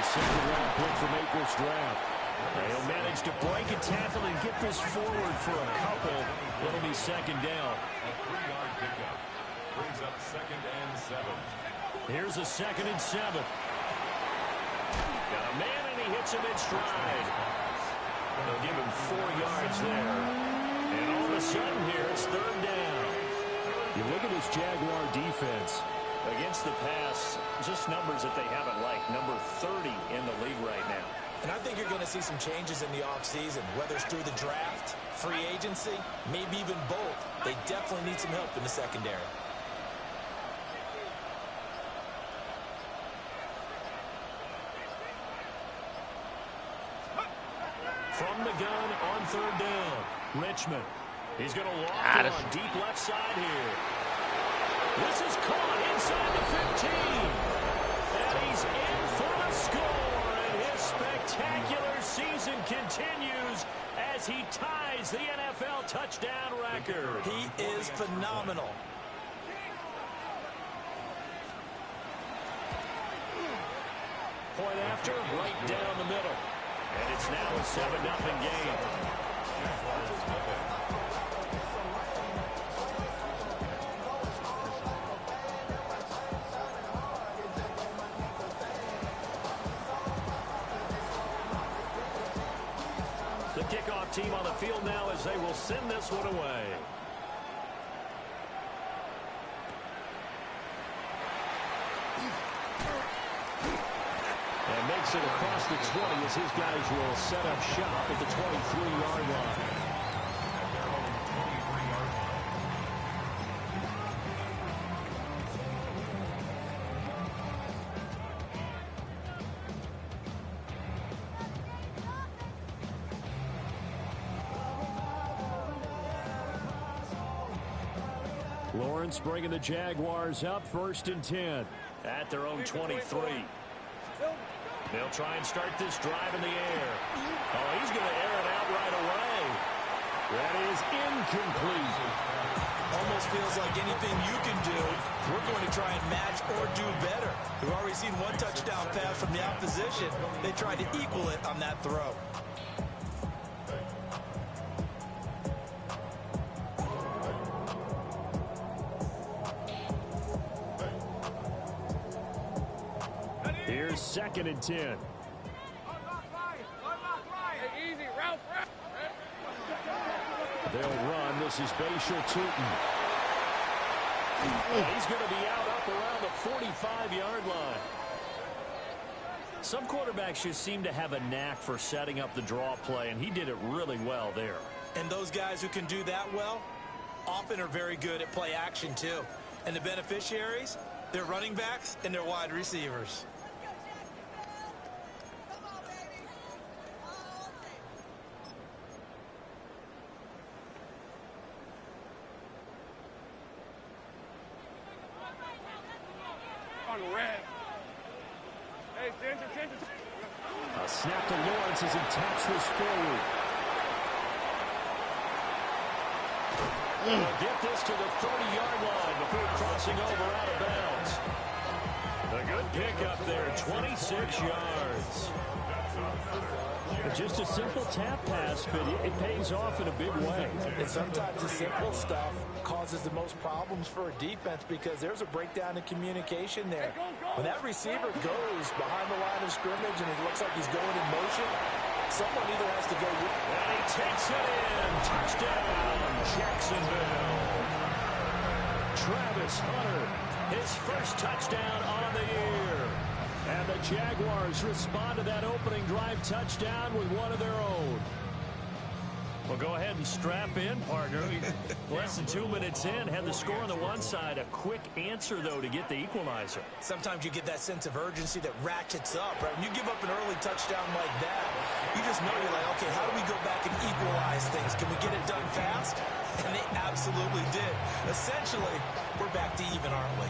second-round pick from April's draft. They'll manage to break a tackle and get this forward for a couple. It'll be second down. A 3-yard pickup brings up 2nd and 7. Here's a 2nd and 7. Got a man, and he hits him in stride. They'll give him 4 yards there. And all of a sudden here, it's 3rd down. You look at this Jaguar defense. Against the pass, just numbers that they haven't liked. Number 30 in the league right now. And I think you're going to see some changes in the offseason, whether it's through the draft, free agency, maybe even both. They definitely need some help in the secondary. From the gun on 3rd down, Richmond. He's going to walk on deep left side here. This is caught inside the 15. And he's in for the score. And his spectacular season continues as he ties the NFL touchdown record. He is phenomenal. Point after, right down the middle. And it's now a 7-0 game. The kickoff team on the field now as they will send this one away. And makes it across the 20 as his guys will set up shop at the 23-yard line. Lawrence bringing the Jaguars up 1st and 10. At their own 23. They'll try and start this drive in the air. Oh, he's going to air it out right away. That is incomplete. Almost feels like anything you can do, we're going to try and match or do better. We've already seen one touchdown pass from the opposition. They tried to equal it on that throw. Here's 2nd and 10. They'll run. This is Bashal Tootin. He's going to be out up around the 45-yard line. Some quarterbacks just seem to have a knack for setting up the draw play, and he did it really well there. And those guys who can do that well often are very good at play action too. And the beneficiaries, they're running backs and they're wide receivers. A snap to Lawrence as he taps this forward. He'll get this to the 30-yard line before crossing over out of bounds. A good pickup there, 26 yards. Just a simple tap pass, but it pays off in a big way. And sometimes the simple stuff causes the most problems for a defense because there's a breakdown in communication there. When that receiver goes behind the line of scrimmage and it looks like he's going in motion, someone either has to go with it. And he takes it in. Touchdown, Jacksonville. Travis Hunter, his first touchdown on the year. And the Jaguars respond to that opening drive touchdown with one of their own. Well, go ahead and strap in, partner. Less than 2 minutes in, had the score on the one side. A quick answer, though, to get the equalizer. Sometimes you get that sense of urgency that ratchets up, right? When you give up an early touchdown like that, you just know you're like, okay, how do we go back and equalize things? Can we get it done fast? And they absolutely did. Essentially, we're back to even, aren't we?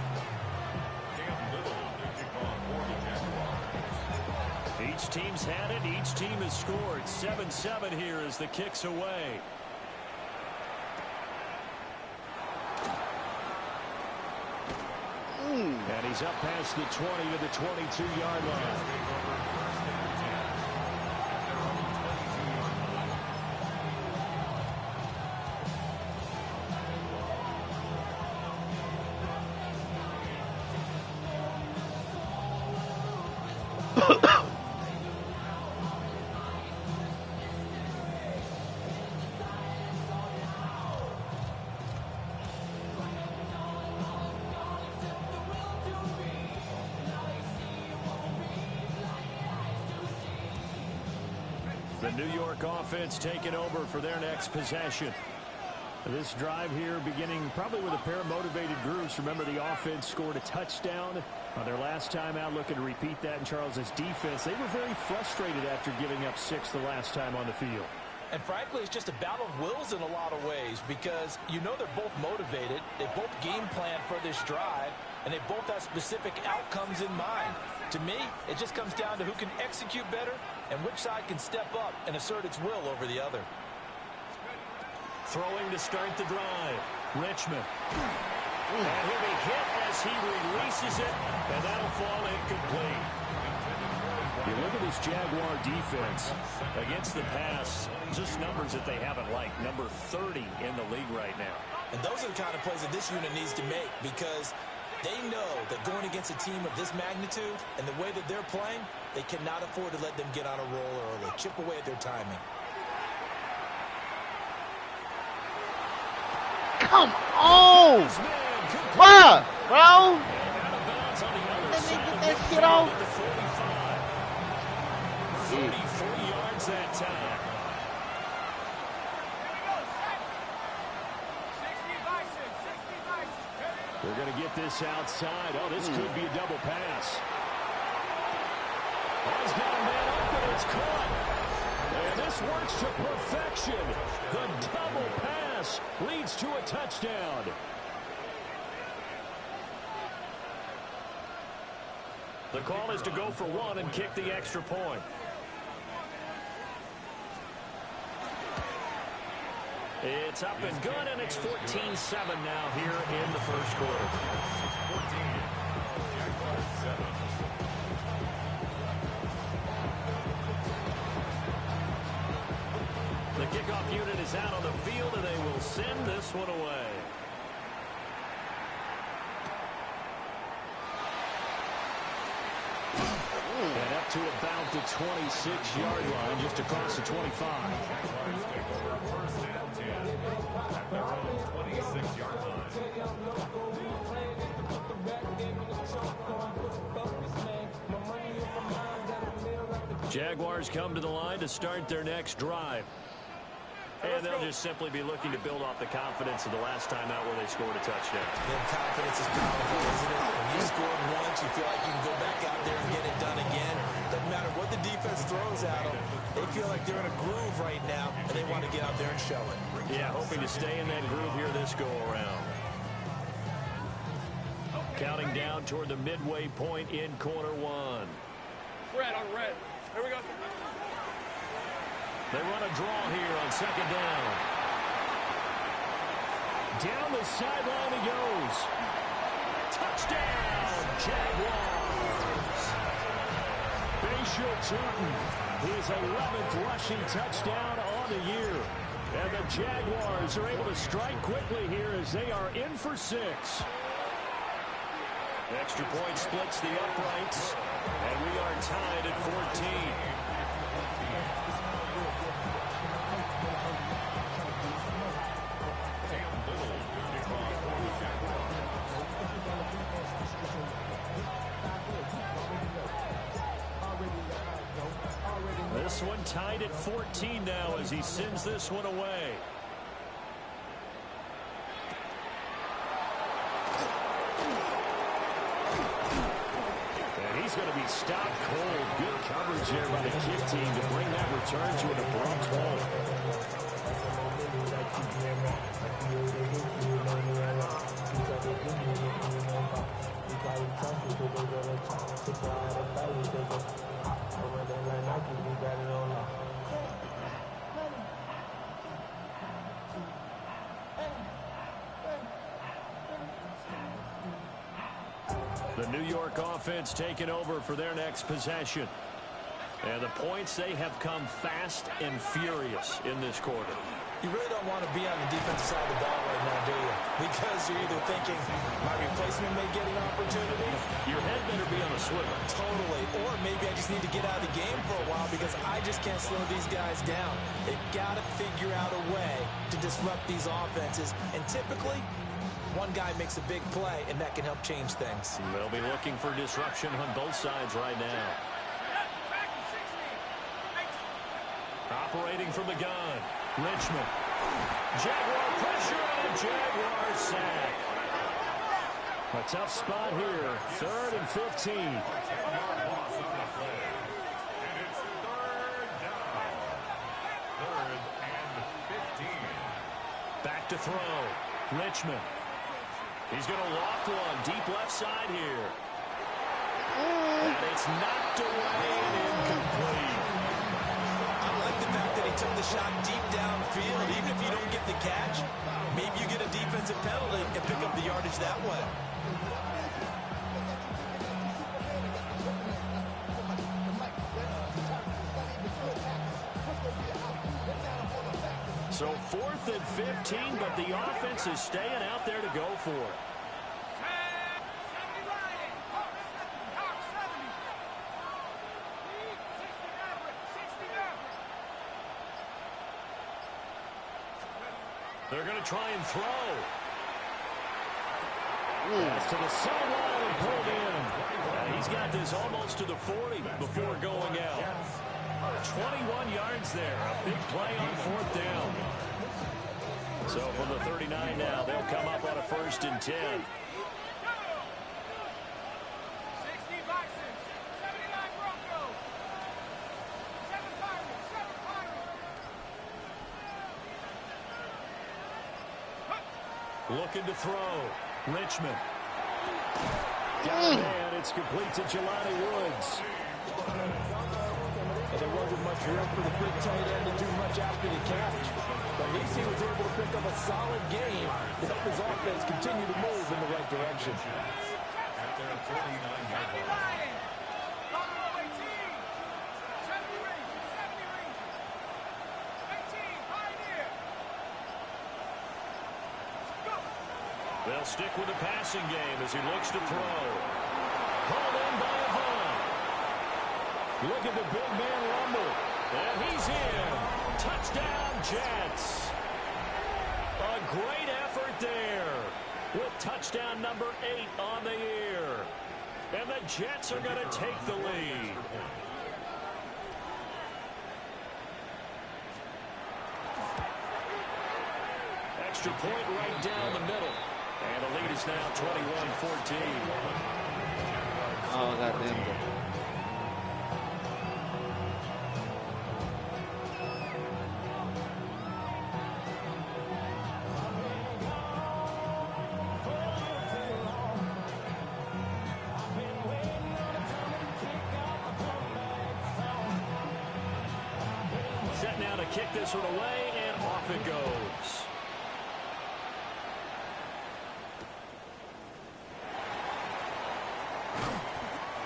Each team's had it. Each team has scored. 7-7 here as the kick's away. And he's up past the 20 to the 22-yard line. The New York offense taking over for their next possession. This drive here beginning probably with a pair of motivated groups. Remember, the offense scored a touchdown on their last time out, looking to repeat that in Charles's defense. They were very frustrated after giving up 6 the last time on the field. And frankly, it's just a battle of wills in a lot of ways because you know they're both motivated. They both game plan for this drive, and they both have specific outcomes in mind. To me, it just comes down to who can execute better and which side can step up and assert its will over the other. Throwing to start the drive. Richmond. And he'll be hit as he releases it, and that'll fall incomplete. You look at this Jaguar defense against the pass, just numbers that they haven't liked. Number 30 in the league right now. And those are the kind of plays that this unit needs to make because they know that going against a team of this magnitude and the way that they're playing, they cannot afford to let them get on a roll early, chip away at their timing. Come on! Bruh, bro! Let me get that shit off. 44 yards that time. We're going to get this outside. Oh, this could be a double pass. Oh, he's got a man open. It's caught. And this works to perfection. The double pass leads to a touchdown. The call is to go for one and kick the extra point. It's up and good, and it's 14-7 now here in the first quarter. 14. Jaguars 7. The kickoff unit is out on the field, and they will send this one away. And up to about the 26-yard line, just across the 25. Jaguars take over first and 10 at their own 26-yard line. Jaguars come to the line to start their next drive. And they'll just simply be looking to build off the confidence of the last time out where they scored a touchdown. Then confidence is powerful, isn't it? When you scored once, you feel like you can go back out there and get it done again. Doesn't matter what the defense throws at them. They feel like they're in a groove right now, and they want to get out there and show it. Yeah, hoping to stay in that groove here this go-around. Counting down toward the midway point in quarter one. Red on red. Here we go. They run a draw here on second down. Down the sideline he goes. Touchdown, Jaguars. Bashir Tootin, his 11th rushing touchdown on the year. And the Jaguars are able to strike quickly here as they are in for 6. Extra point splits the uprights, and we are tied at 14. This one tied at 14 now as he sends this one away. And he's going to be stopped cold. Good coverage there by the kick team to bring that return to an abrupt halt. The New York offense taking over for their next possession. And the points, they have come fast and furious in this quarter. You really don't want to be on the defensive side of the ball right now, do you? Because you're either thinking, my replacement may get an opportunity. Your head better be on a swivel. Totally. Or maybe I just need to get out of the game for a while because I just can't slow these guys down. They've got to figure out a way to disrupt these offenses. And typically, one guy makes a big play, and that can help change things. They'll be looking for disruption on both sides right now. Operating from the gun, Richmond. Jaguar pressure and a Jaguar sack. A tough spot here. 3rd and 15. And it's 3rd down. 3rd and 15. Back to throw. Richmond. He's going to loft one. Deep left side here. And it's knocked away and incomplete. I like the fact that he took the shot deep downfield. Even if you don't get the catch, maybe you get a defensive penalty and pick up the yardage that way. So 4th and 15, but the offense is staying out there to go for it. They're going to try and throw. Pass to the sideline and pulled in. He's got this almost to the 40 before going out. 21 yards there. A big play on 4th down. So from the 39 now, they'll come up on a 1st and 10. Looking to throw. Richmond. Got a man. It's complete to Jelani Woods. And there wasn't much room for the big tight end to do much after the catch. But at least he was able to pick up a solid game to help his offense continue to move in the right direction. At their 49-yard line. They'll stick with the passing game as he looks to throw. Hauled in by Avon. Look at the big man rumble. And he's in. Touchdown, Jets. A great effort there with touchdown number 8 on the year. And the Jets are going to take the lead. Extra point right down the middle. And the lead is now 21-14. Oh, goddamn. Set now to kick this one away, and off it goes.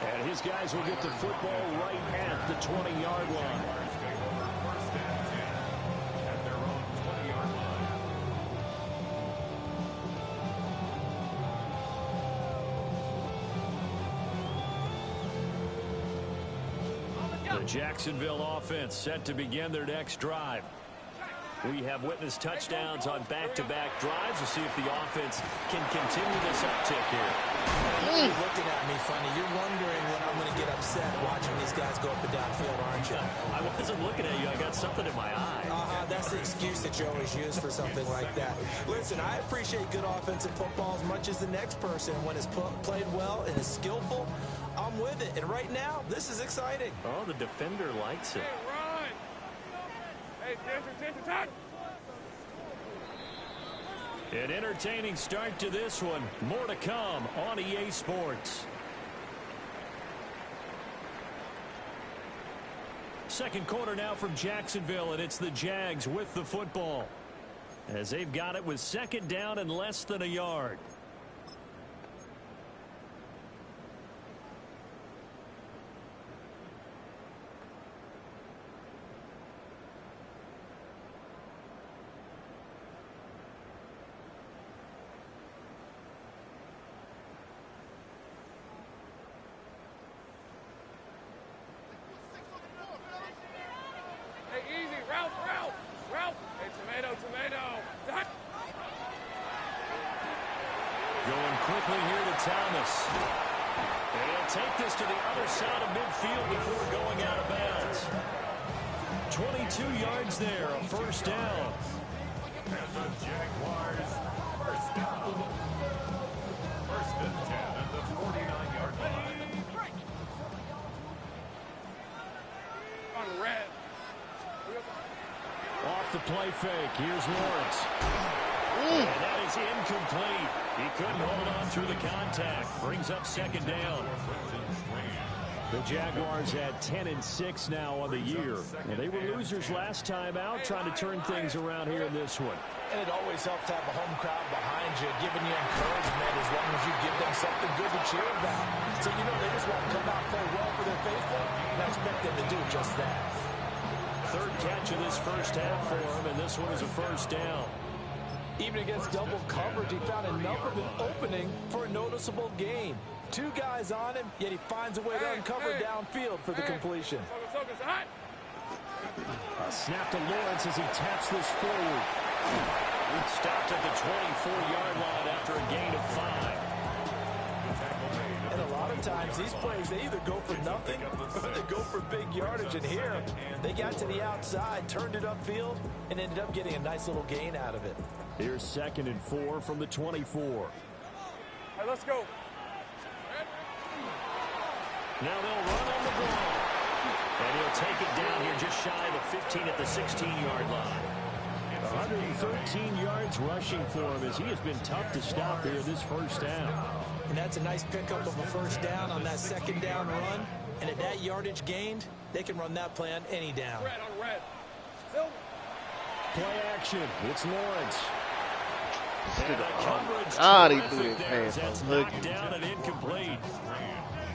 And his guys will get the football right at the 20-yard line. First and 10 at their own 20-yard line. The Jacksonville offense set to begin their next drive. We have witnessed touchdowns on back-to-back drives. We'll see if the offense can continue this uptick here. You're looking at me funny. You're wondering when I'm going to get upset watching these guys go up and down field, aren't you? I wasn't looking at you. I got something in my eye. That's the excuse that you always use for something like that. Listen, I appreciate good offensive football as much as the next person. When it's played well and is skillful, I'm with it. And right now, this is exciting. Oh, the defender likes it. Hey, run! Hey, attention, time! An entertaining start to this one. More to come on EA Sports. Second quarter now from Jacksonville, and it's the Jags with the football, as they've got it with 2nd down and less than a yard. quickly here to Thomas. And he'll take this to the other side of midfield before going out of bounds. 22 yards there, a first down. And the Jaguars first down. First and 10 at the 49-yard line. On red. Off the play fake. Here's Lawrence. And that is incomplete. He couldn't hold on through the contact. Brings up second down. The Jaguars had 10-6 now on the year. And they were losers last time out, trying to turn things around here in this one. And it always helps to have a home crowd behind you, giving you encouragement as long as you give them something good to cheer about. So you know they just want to come out and play well for their faithful, and I expect them to do just that. Third catch of this first half for him, and this one is a first down. Even against double coverage, he found enough of an opening for a noticeable gain. Two guys on him, yet he finds a way to uncover downfield for the completion. Snap to Lawrence as he taps this forward. Stopped at the 24-yard line after a gain of 5. And a lot of times, these plays, they either go for nothing or they go for big yardage. And here, they got to the outside, turned it upfield, and ended up getting a nice little gain out of it. Here's 2nd and 4 from the 24. All right, let's go. Now they'll run on the ball. And he'll take it down here just shy of the 15 at the 16-yard line. 113 yards rushing for him as he has been tough to stop here this first half. And that's a nice pickup of a first down on that second down run. And at that yardage gained, they can run that play on any down. Red on red. Silver. Play action. It's Lawrence. And the coverage God, he threw terrific his there hands as that's on knocked Hoogie. down and incomplete.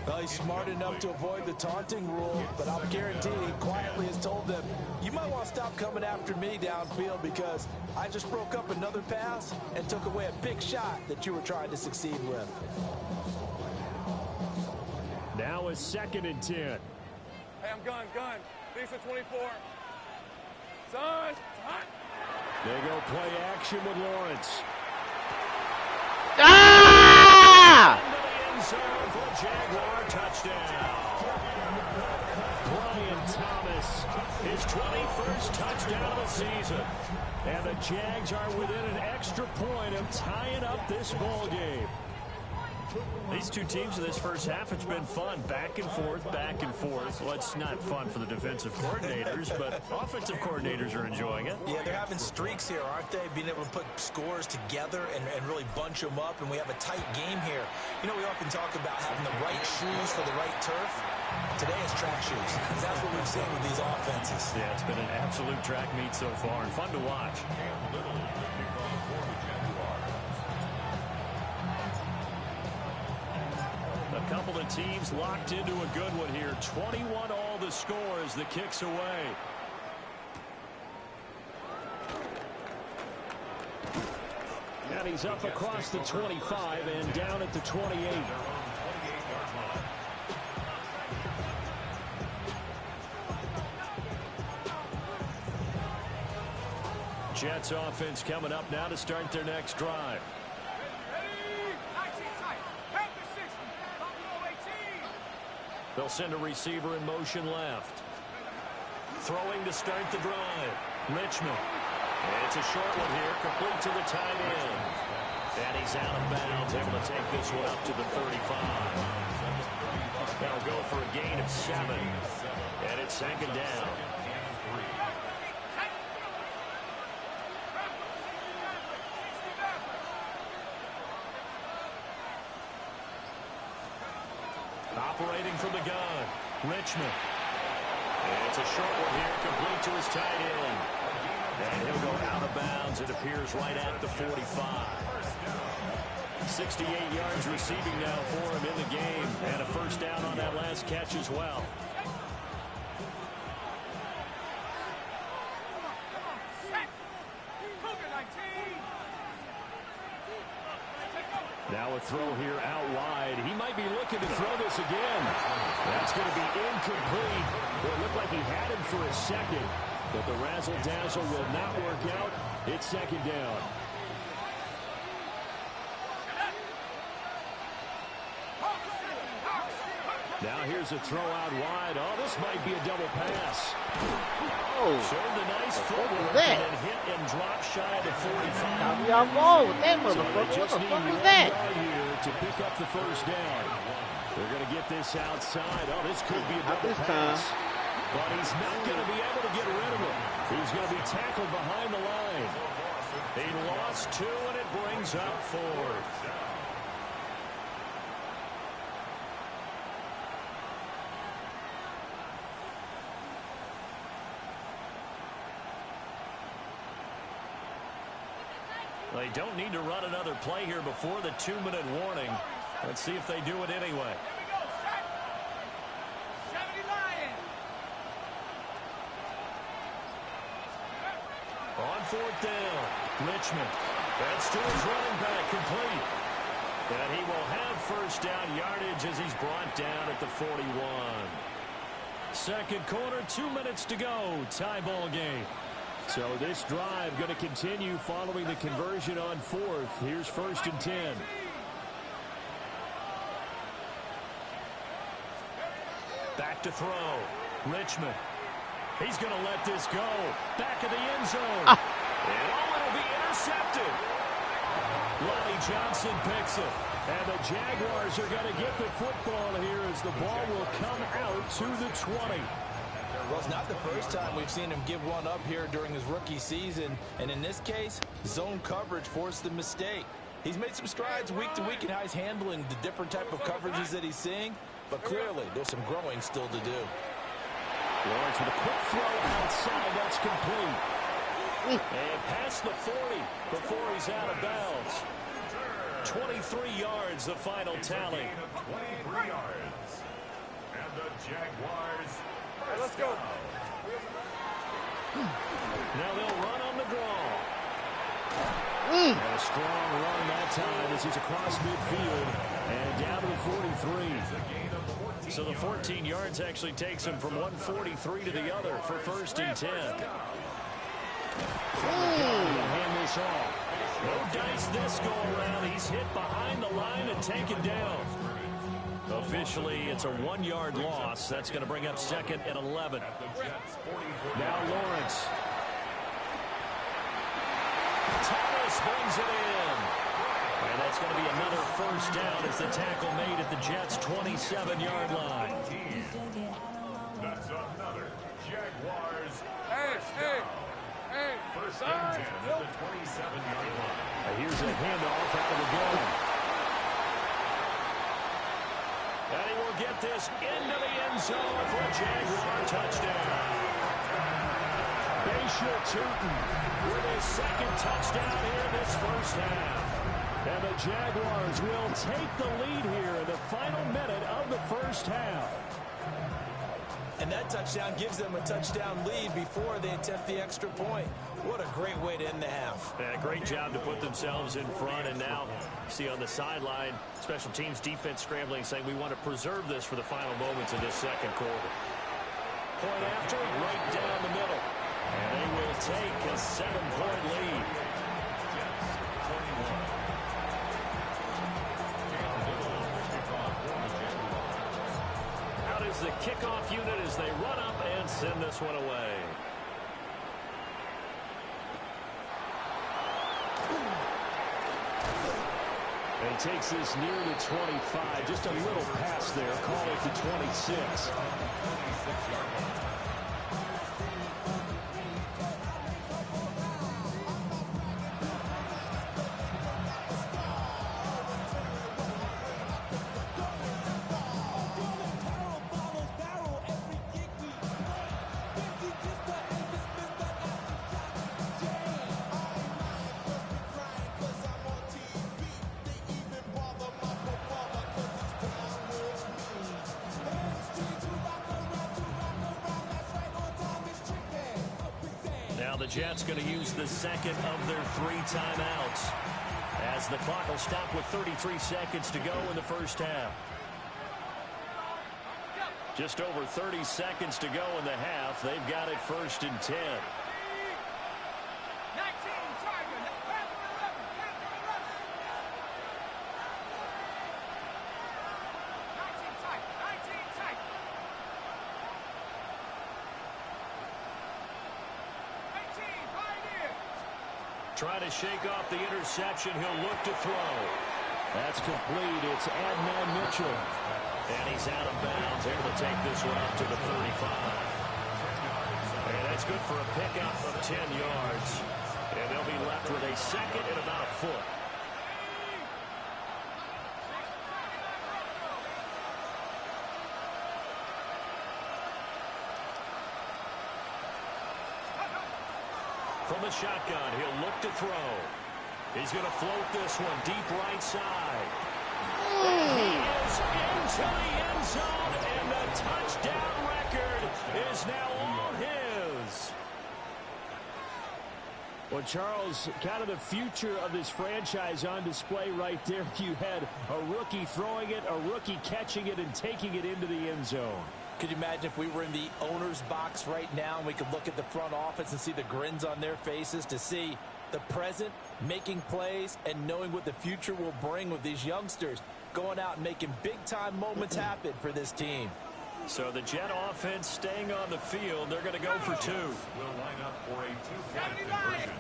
Well, he's smart enough to avoid the taunting rule, but I'll guarantee he quietly has told them, you might want to stop coming after me downfield because I just broke up another pass and took away a big shot that you were trying to succeed with. Now a 2nd and 10. Hey, I'm gun. Lisa 24. Son, hot. They go play action with Lawrence. Ah! Into the end zone for a Jaguar touchdown. Brian Thomas, His 21st touchdown of the season. and the Jags are within an extra point of tying up this ball game. These two teams in this first half, it's been fun. Back and forth, back and forth. Well, it's not fun for the defensive coordinators, but offensive coordinators are enjoying it. Yeah, they're having streaks here, aren't they? Being able to put scores together and really bunch them up, and we have a tight game here. You know, we often talk about having the right shoes for the right turf. Today is track shoes. That's what we've seen with these offenses. Yeah, it's been an absolute track meet so far and fun to watch. A couple of teams locked into a good one here. 21 all the score as the kicks away. And he's up across the 25 and down at the 28. Jets offense coming up now to start their next drive. They'll send a receiver in motion left. Throwing to start the drive. Richmond. And it's a short one here, complete to the tight end. And he's out of bounds, able to take this one up to the 35. That'll go for a gain of 7. And it's 2nd down. Operating from the gun, Richmond. And it's a short one here, complete to his tight end. And he'll go out of bounds, it appears, right at the 45. 68 yards receiving now for him in the game. And a first down on that last catch as well. Now a throw here out wide. He might be looking to throw this again. That's going to be incomplete. Well, it looked like he had him for a second, but the razzle-dazzle will not work out. It's 2nd down. Now here's a throw out wide. Oh, this might be a double pass. Oh, Showed the nice footwork that? and then hit and drop shy of the 45. how y'all roll with that So motherfucker? they What just the need fuck was 1 that? yard here to pick up the first down. They're going to get this outside. Oh, this could be a Not double this pass. time. But he's not going to be able to get rid of it. He's going to be tackled behind the line. He lost 2, and it brings up 4th. They don't need to run another play here before the 2-minute warning. Let's see if they do it anyway. On 4th down, Richmond. That's to his running back, complete. And he will have first down yardage as he's brought down at the 41. Second quarter, 2 minutes to go. Tie ball game. So this drive going to continue following the conversion on 4th. Here's 1st and 10. Back to throw. Richmond. He's going to let this go. Back of the end zone. And it'll be intercepted. Lonnie Johnson picks it. And the Jaguars are going to get the football here as the ball will come out to the 20. Well, it's not the first time we've seen him give one up here during his rookie season. And in this case, zone coverage forced the mistake. He's made some strides week to week in how he's handling the different type of coverages that he's seeing. But clearly, there's some growing still to do. Lawrence with a quick throw outside. That's complete. And past the 40 before he's out of bounds. 23 yards, the final tally. 23 yards. And the Jaguars. Hey, let's go. Now they'll run on the draw. And a strong run that time as he's across midfield and down to the 43. So the 14 yards actually takes him from 143 to the other for 1st and 10. Hand this off. No dice this go around. He's hit behind the line and taken down. Officially, it's a 1-yard loss. That's going to bring up 2nd and 11. Now Lawrence. Thomas brings it in. And that's going to be another first down as the tackle made at the Jets' 27-yard line. That's another Jaguars. Hey. First and 10 at the 27-yard line. Here's a handoff out of the gun. And he will get this into the end zone for a Jaguar touchdown. Bashir Tootin with his 2nd touchdown here in this first half. And the Jaguars will take the lead here in the final minute of the first half. And that touchdown gives them a touchdown lead before they attempt the extra point. What a great way to end the half. And a great job to put themselves in front. And now, see on the sideline, special teams defense scrambling, saying we want to preserve this for the final moments of this second quarter. Point after, right down the middle. And they will take a 7-point lead. Out is the kickoff unit as they run up and send this one away. And he takes this near the 25. Just a little pass there. Call it the 26. The Jets going to use the 2nd of their 3 timeouts as the clock will stop with 33 seconds to go in the first half. Just over 30 seconds to go in the half. They've got it 1st and 10. Trying to shake off the interception. He'll look to throw. That's complete. It's Adnan Mitchell. And he's out of bounds, able to take this one up to the 35. And that's good for a pickup of 10 yards. And they'll be left with a second and about a foot. From the shotgun, he'll look to throw. He's going to float this one deep right side. He is into the end zone, and the touchdown record is now all his. Well, Charles, kind of the future of this franchise on display right there. You had a rookie throwing it, a rookie catching it, and taking it into the end zone. Could you imagine if we were in the owner's box right now and we could look at the front office and see the grins on their faces, to see the present making plays and knowing what the future will bring with these youngsters going out and making big-time moments happen for this team. So the Jet offense staying on the field. They're going to go for two. Will line up for a two-point conversion.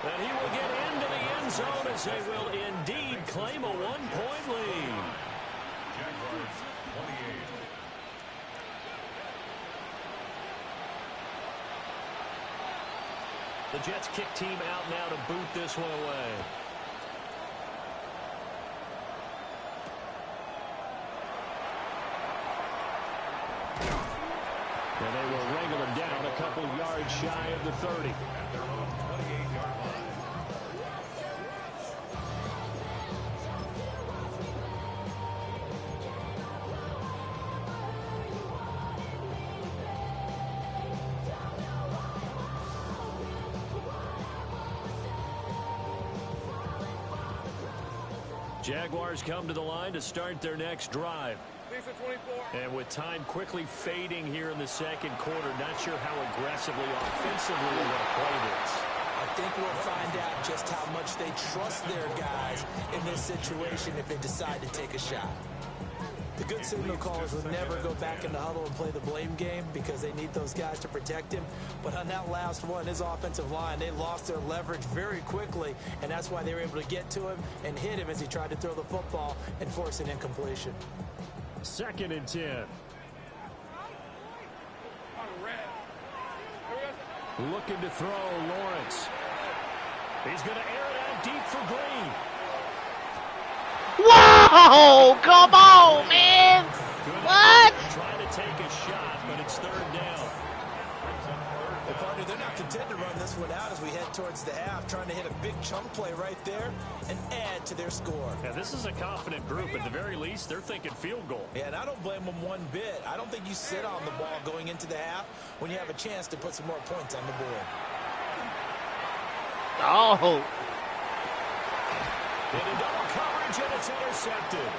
And he will get into the end zone as they will indeed claim a one-point lead. Jaguars 28. The Jets kick team out now to boot this one away. And they will wrangle him down a couple yards shy of the 30. At their own 28-yard line. Jaguars come to the line to start their next drive. Lisa 24. And with time quickly fading here in the second quarter, not sure how aggressively, offensively they're going to play this. I think we'll find out just how much they trust their guys in this situation if they decide to take a shot. The good signal callers would never go back in the huddle and play the blame game because they need those guys to protect him. But on that last one, his offensive line, they lost their leverage very quickly, and that's why they were able to get to him and hit him as he tried to throw the football and force an incompletion. 2nd and 10. Looking to throw, Lawrence. He's going to air it out deep for Green. Whoa! Come on, man! What? Trying to take a shot, but it's 3rd down. Well, partner, they're not content to run this one out as we head towards the half, trying to hit a big chunk play right there and add to their score. Yeah, this is a confident group. At the very least, they're thinking field goal. Yeah, and I don't blame them one bit. I don't think you sit on the ball going into the half when you have a chance to put some more points on the board. Oh. Into double coverage, and it's intercepted.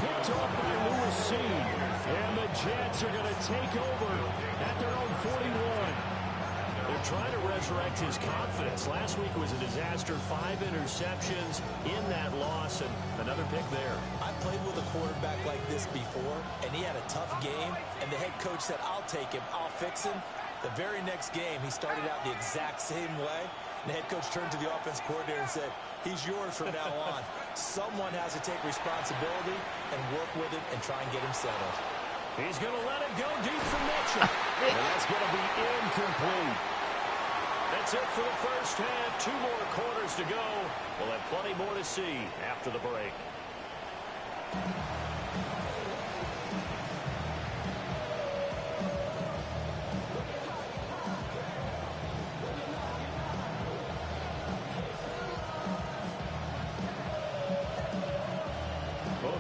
Picked off by Lewis C. And the Jets are going to take over at their own 41. They're trying to resurrect his confidence. Last week was a disaster. 5 interceptions in that loss, and another pick there. I played with a quarterback like this before, and he had a tough game, and the head coach said, I'll take him, I'll fix him. The very next game, he started out the exact same way. And the head coach turned to the offense coordinator and said, he's yours from now on. Someone has to take responsibility and work with him and try and get him settled. He's going to let it go deep for Mitchell. And that's going to be incomplete. That's it for the first half. 2 more quarters to go. We'll have plenty more to see after the break.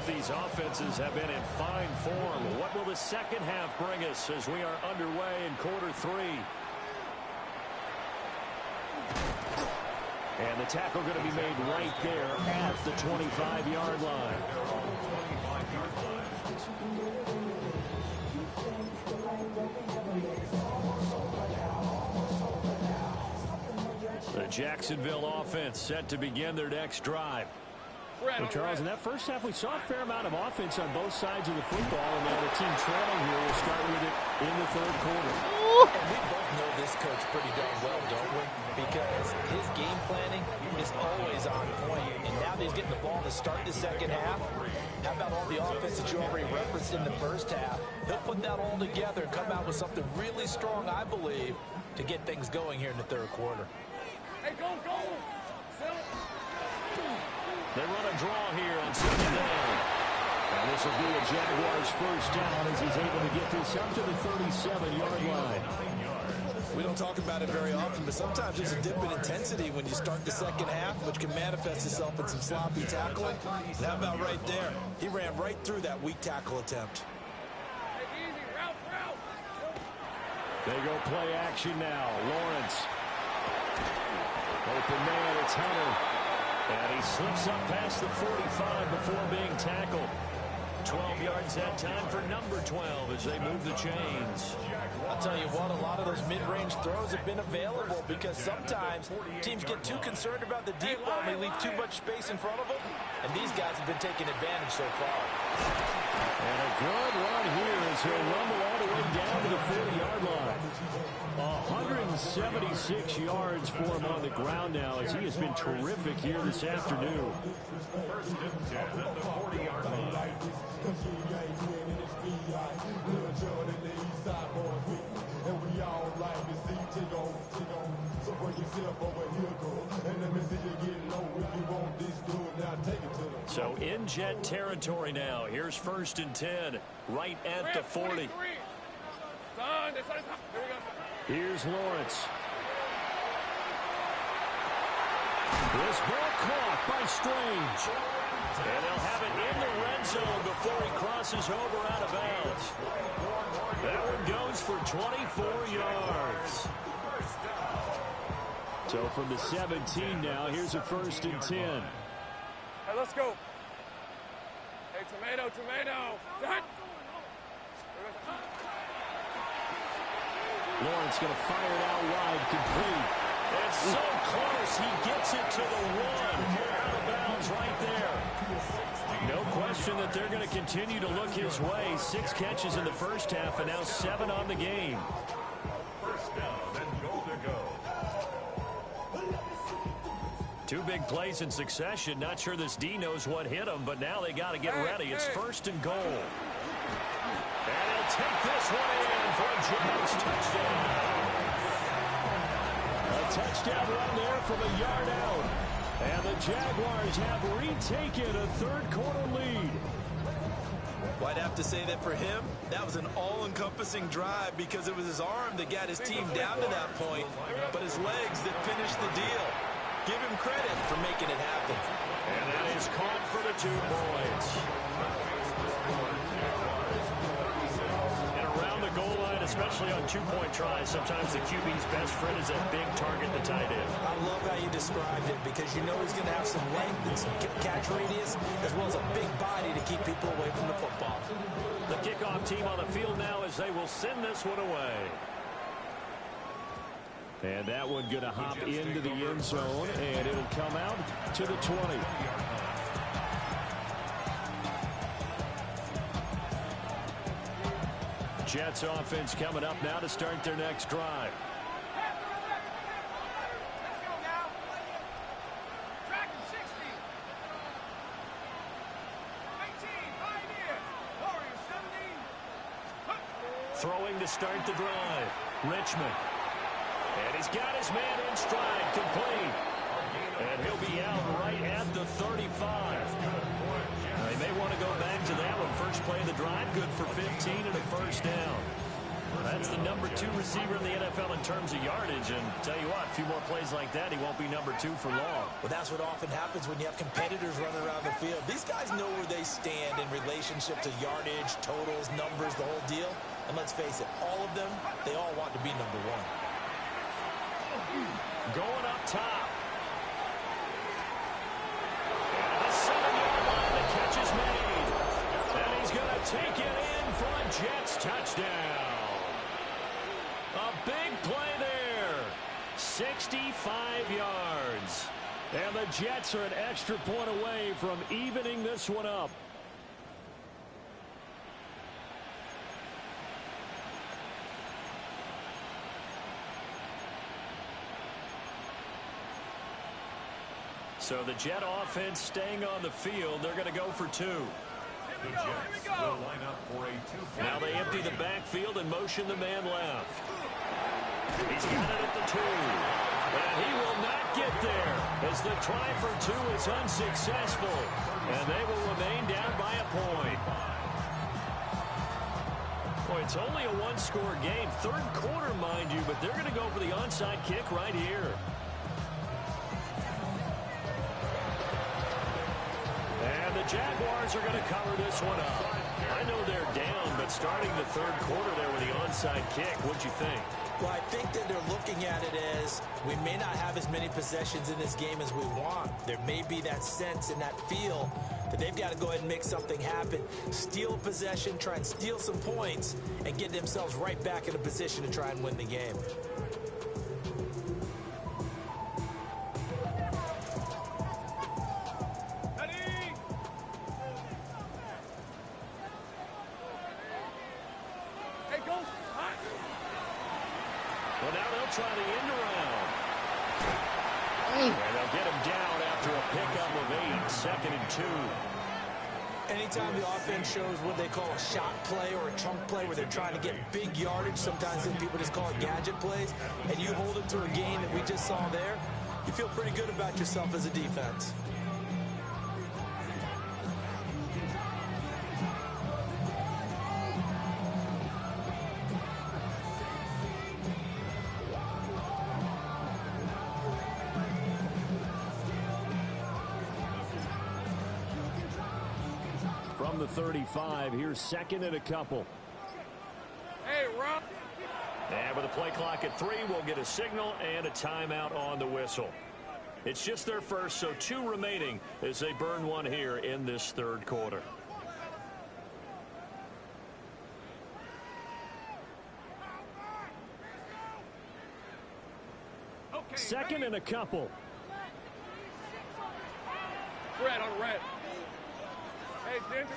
These offenses have been in fine form. What will the second half bring us as we are underway in quarter 3? And the tackle going to be made right there at the 25-yard line. The Jacksonville offense set to begin their next drive. Well, Charles, in that first half, we saw a fair amount of offense on both sides of the football, and now the team trailing here will start with it in the third quarter. And we both know this coach pretty darn well, don't we? Because his game planning is always on point. And now that he's getting the ball to start the second half, how about all the offense that you already referenced in the first half? He'll put that all together and come out with something really strong, I believe, to get things going here in the third quarter. Hey, go, go! They run a draw here on second down. And this will be a Jaguars first down as he's able to get this up to the 37-yard line. We don't talk about it very often, but sometimes there's a dip in intensity when you start the second half, which can manifest itself in some sloppy tackling. And how about right there? He ran right through that weak tackle attempt. Hey, easy, route. They go play action now. Lawrence. Open man, it's Hunter. And he slips up past the 45 before being tackled. 12 yards that time for number 12 as they move the chains. I'll tell you what, a lot of those mid-range throws have been available because sometimes teams get too concerned about the deep ball and they leave too much space in front of them. And these guys have been taking advantage so far. And a good run here as he'll rumble all the way down to the 40-yard line. 176 yards for him on the ground now as he has been terrific here this afternoon. First and 10 at the 40-yard line. So in Jet territory now. Here's first and 10 right at the 40. Here's Lawrence. This ball caught by Strange. And they'll have it in the red zone before he crosses over out of bounds. That one goes for 24 yards. So from the 17 now, here's a first and 10. Hey, let's go. Hey, tomato. Lawrence going to fire it out wide, complete. It's so close, he gets it to the one. Out of bounds right there. No question that they're going to continue to look his way. 6 catches in the first half and now 7 on the game. First down and goal to go. 2 big plays in succession. Not sure this D knows what hit him, but now they got to get ready. It's first and goal. And he'll take this one in for a Jags touchdown. A touchdown run there from a yard out. And the Jaguars have retaken a third-quarter lead. Well, I'd have to say that for him, that was an all-encompassing drive because it was his arm that got his team down to that point, but his legs that finished the deal. Give him credit for making it happen. And that is caught for the 2 points. And around the goal line, especially on 2-point tries, sometimes the QB's best friend is that big target, the tight end. I love how you described it because you know he's going to have some length and some catch radius as well as a big body to keep people away from the football. The kickoff team on the field now as they will send this one away. And that one going to hop into the end zone, and it'll come out to the 20. Jets offense coming up now to start their next drive. Throwing to start the drive. Richmond. And he's got his man in stride, complete. And he'll be out right at the 35. They may want to go back to that one. First play of the drive, good for 15 and a first down. That's the number 2 receiver in the NFL in terms of yardage. And tell you what, a few more plays like that, he won't be number 2 for long. Well, that's what often happens when you have competitors running around the field. These guys know where they stand in relationship to yardage, totals, numbers, the whole deal. And let's face it, all of them, they all want to be number 1. Going up top. And the 7-yard line, the catch is made. And he's going to take it in for a Jets touchdown. A big play there. 65 yards. And the Jets are an extra point away from evening this one up. So the Jet offense staying on the field. They're going to go for 2. The Jets will line up for a 2-point. Now they empty the backfield and motion the man left. He's got it at the 2. And he will not get there as the try for 2 is unsuccessful. And they will remain down by a point. Boy, it's only a one-score game. Third quarter, mind you, but they're going to go for the onside kick right here. And the Jaguars are going to cover this one up. I know they're down, but starting the third quarter there with the onside kick, what'd you think? Well, I think that they're looking at it as we may not have as many possessions in this game as we want. There may be that sense and that feel that they've got to go ahead and make something happen, steal a possession, try and steal some points, and get themselves right back in a position to try and win the game. Well, now they'll try the end around. And they'll get him down after a pickup of 8, 2nd and 2. Anytime the offense shows what they call a shot play or a chunk play where they're trying to get big yardage, sometimes people just call it gadget plays, and you hold it to a gain that we just saw there, you feel pretty good about yourself as a defense. From the 35, here's 2nd and a couple. Hey, Rob. And with a play clock at 3, we'll get a signal and a timeout on the whistle. It's just their first, so 2 remaining as they burn one here in this third quarter. Okay, 2nd and a couple. Red on red. Hey, Ginger.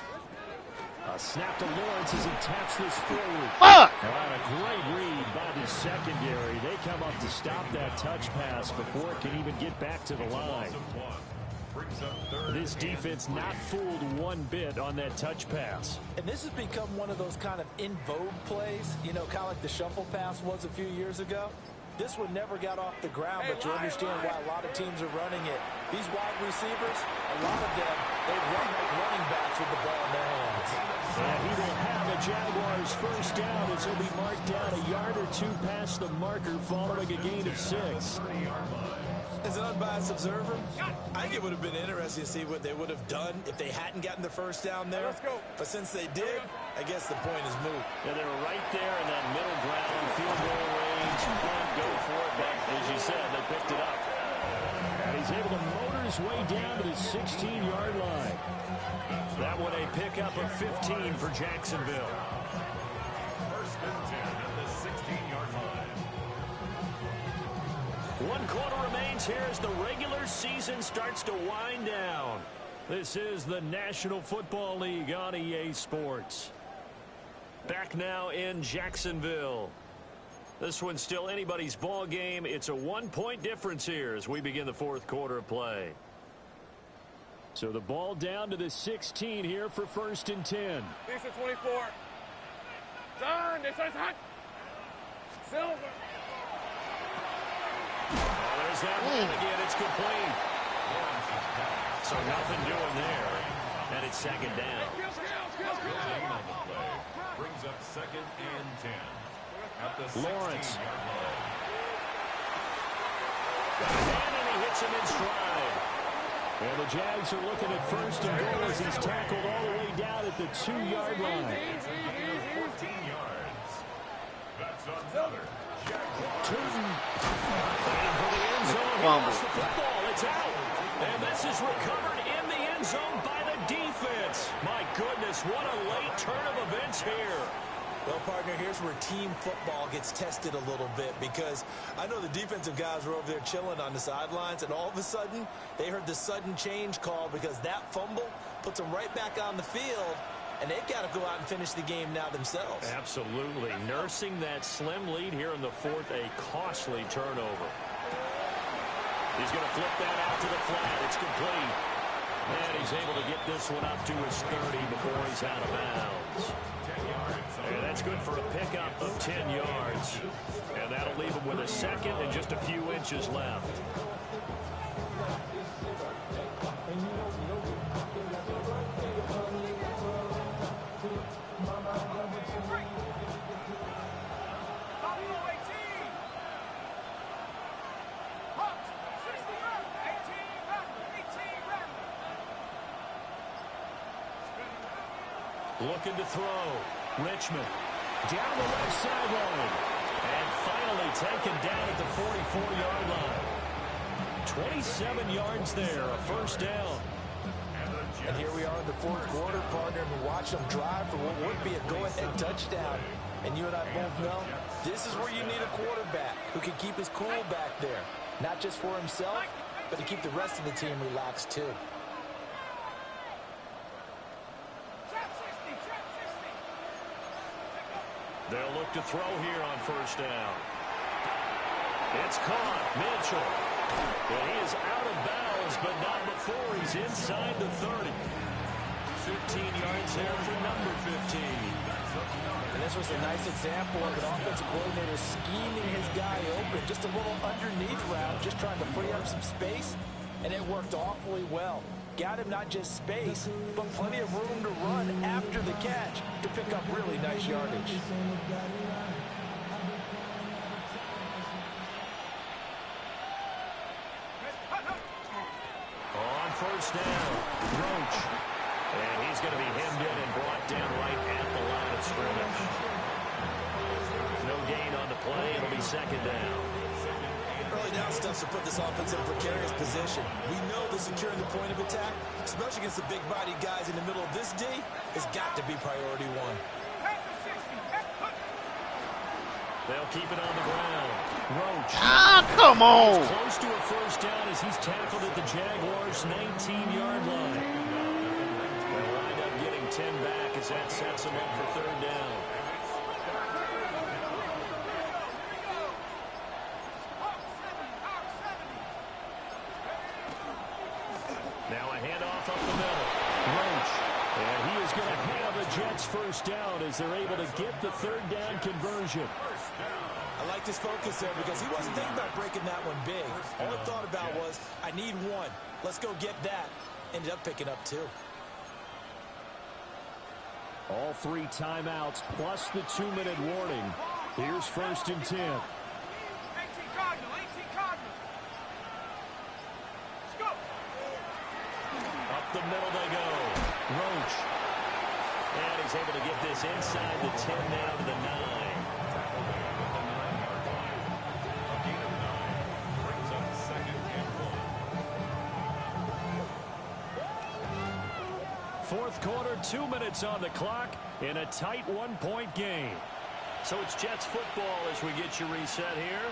A snap to Lawrence as he taps this forward. Fuck! And a great read by the secondary. They come up to stop that touch pass before it can even get back to the line. This defense not fooled one bit on that touch pass. And this has become one of those kind of in vogue plays, you know, kind of like the shuffle pass was a few years ago. This one never got off the ground, but you understand why a lot of teams are running it. These wide receivers, a lot of them, they run like running backs with the ball in their hands. And he will have the Jaguars first down as he'll be marked down a yard or 2 past the marker following a gain of 6. As an unbiased observer, I think it would have been interesting to see what they would have done if they hadn't gotten the first down there. But since they did, I guess the point is moot. Yeah, they were right there in that middle ground, field goal range. Can't go for it, but as you said, they picked it up. And he's able to motor his way down to the 16-yard line. That one a pickup of 15 for Jacksonville. First and 10 at the 16-yard line. 1 quarter remains here as the regular season starts to wind down. This is the National Football League on EA Sports. Back now in Jacksonville. This one's still anybody's ball game. It's a 1-point difference here as we begin the fourth quarter of play. So the ball down to the 16 here for 1st and 10. These are 24. John, this is hot. Silver. Oh, there's that one again. It's complete. So nothing doing there. And it's 2nd down. Building on the play. Brings up 2nd and 10 at the 16-yard line. And he hits him in stride. And the Jags are looking at 1st and goal as he's tackled all the way down at the 2-yard line. 14 yards. That's another Jaguar. Tootin. Fighting for the end zone. He lost the football. It's out. And this is recovered in the end zone by the defense. My goodness, what a late turn of events here. Well, partner, here's where team football gets tested a little bit, because I know the defensive guys were over there chilling on the sidelines, and all of a sudden, they heard the sudden change call because that fumble puts them right back on the field, and they've got to go out and finish the game now themselves. Absolutely. Nursing that slim lead here in the fourth, a costly turnover. He's going to flip that out to the flat. It's complete. And he's able to get this one up to his 30 before he's out of bounds. And that's good for a pickup of 10 yards. And that'll leave him with a second and just a few inches left. Looking to throw. Richmond down the left sideline. And finally taken down at the 44-yard line. 27 yards there, a first down. And here we are in the fourth quarter, partner, and we watch them drive for what would be a go-ahead touchdown. And you and I both know this is where you need a quarterback who can keep his cool back there. Not just for himself, but to keep the rest of the team relaxed too. They'll look to throw here on first down. It's caught. Mitchell. And he is out of bounds, but not before he's inside the 30. 15 yards there for number 15. And this was a nice example of an offensive coordinator scheming his guy open. Just a little underneath route, just trying to free up some space, and it worked awfully well. Got him not just space, but plenty of room to run after the catch to pick up really nice yardage. On first down, Roach. And he's going to be hemmed in and brought down right at the line of scrimmage. No gain on the play. It'll be second down. Early down stuff to put this offense in a precarious position. We know that securing the point of attack, especially against the big-bodied guys in the middle of this D, has got to be priority one. They'll keep it on the ground. Roach. Ah, come on. He's close to a first down as he's tackled at the Jaguars' 19-yard line. They'll wind up getting 10 back as that sets him up for third down. Now a handoff up the middle. Roach. And he is going to have a Jets first down as they're able to get the third down conversion. I liked his focus there because he wasn't thinking about breaking that one big. All he thought about was, I need one. Let's go get that. Ended up picking up two. All three timeouts plus the 2-minute warning. Here's first and 10. 18 Cardinal, 18 Cardinal. Let's go. Up the middle they go. Roach. And he's able to get this inside the 10 now to the 9. Fourth quarter, 2 minutes on the clock in a tight 1-point game. So it's Jets football as we get your reset here.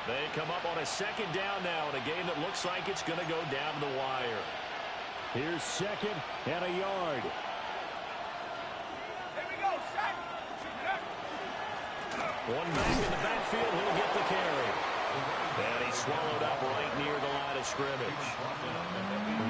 They come up on a second down now in a game that looks like it's going to go down the wire. Here's second and a yard. Here we go, set. One back in the backfield, he'll get the carry. And he's swallowed up right near the line of scrimmage.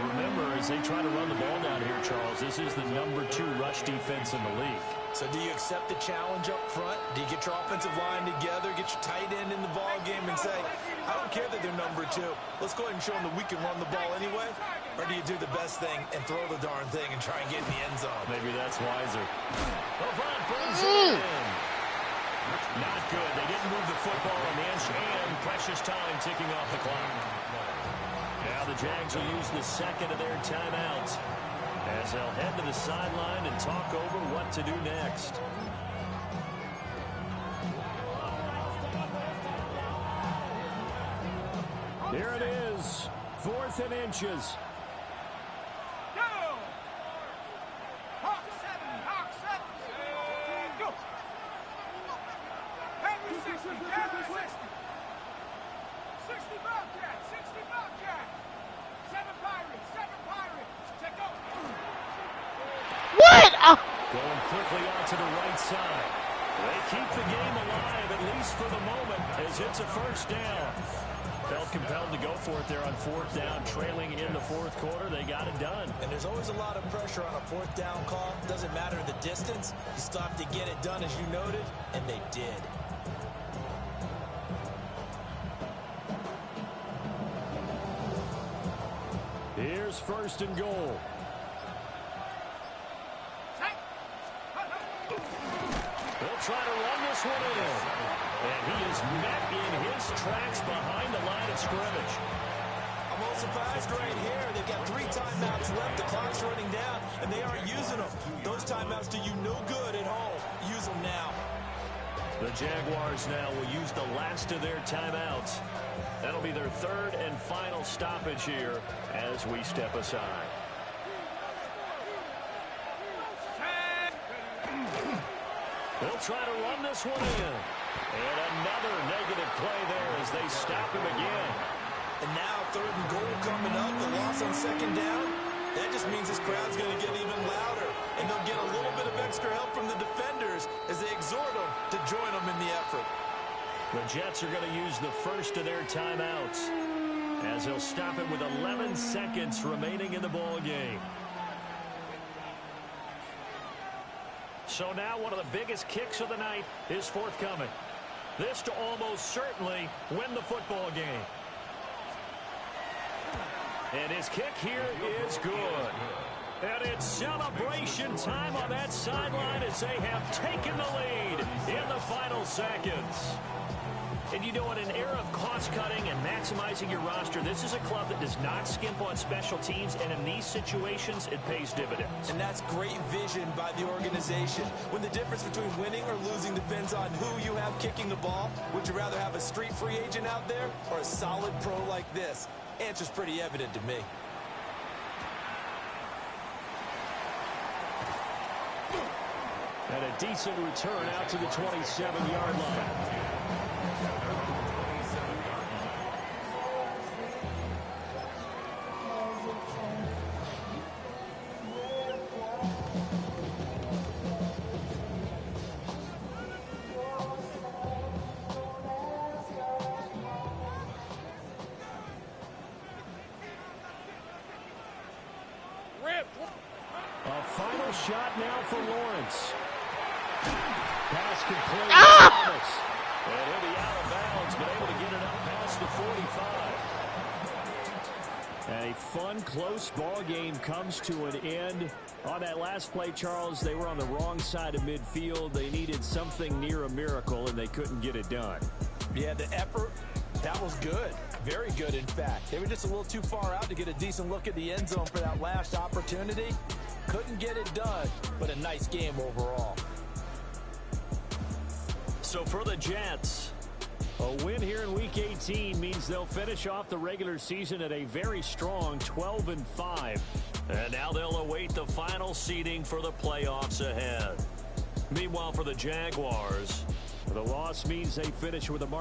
Remember, as they try to run the ball down here, Charles, this is the number 2 rush defense in the league. So do you accept the challenge up front? Do you get your offensive line together, get your tight end in the ball game and say, I don't care that they're number 2. Let's go ahead and show them that we can run the ball anyway? Or do you do the best thing and throw the darn thing and try and get in the end zone? Maybe that's wiser. LeBron brings it in. Not good. They didn't move the football an inch, and precious time ticking off the clock. Now the Jags will use the second of their timeouts as they'll head to the sideline and talk over what to do next. Here it is, 4th and inches. Go. Hawk 7, Hawk 7. Go. What? Going quickly out to the right side. They keep the game alive, at least for the moment, as it's a first down. Felt compelled to go for it there on fourth down, trailing in the fourth quarter. They got it done. And there's always a lot of pressure on a fourth down call. Doesn't matter the distance. You stop to get it done, as you noted, and they did. Here's first and goal. They'll try to run this one in. And he is met in his tracks behind the line of scrimmage. I'm a little surprised right here. They've got 3 timeouts left. The clock's running down, and they aren't using them. Those timeouts do you no good at home. Use them now. The Jaguars now will use the last of their timeouts. That'll be their third and final stoppage here as we step aside. They'll try to run this one in. And another negative play there as they stop him again. And now third and goal coming up. The loss on second down. That just means this crowd's going to get even louder. And they'll get a little bit of extra help from the defenders as they exhort them to join them in the effort. The Jets are going to use the first of their timeouts as they'll stop it with 11 seconds remaining in the ball game. So now one of the biggest kicks of the night is forthcoming. This to almost certainly win the football game. And his kick here is good. And it's celebration time on that sideline as they have taken the lead in the final seconds. And you know, in an era of cost-cutting and maximizing your roster, this is a club that does not skimp on special teams, and in these situations, it pays dividends. And that's great vision by the organization. When the difference between winning or losing depends on who you have kicking the ball, would you rather have a street free agent out there or a solid pro like this? Answer's pretty evident to me. And a decent return out to the 27-yard line. A final shot now for Lawrence. Pass complete. Thomas. And he'll be out of bounds, but able to get it up past the 45. And a fun, close ball game comes to an end. On that last play, Charles, they were on the wrong side of midfield. They needed something near a miracle, and they couldn't get it done. Yeah, the effort, that was good. Very good, in fact. They were just a little too far out to get a decent look at the end zone for that last opportunity. Couldn't get it done, but a nice game overall. So for the Jets, a win here in Week 18 means they'll finish off the regular season at a very strong 12-5. And now they'll await the final seeding for the playoffs ahead. Meanwhile, for the Jaguars, the loss means they finish with a mark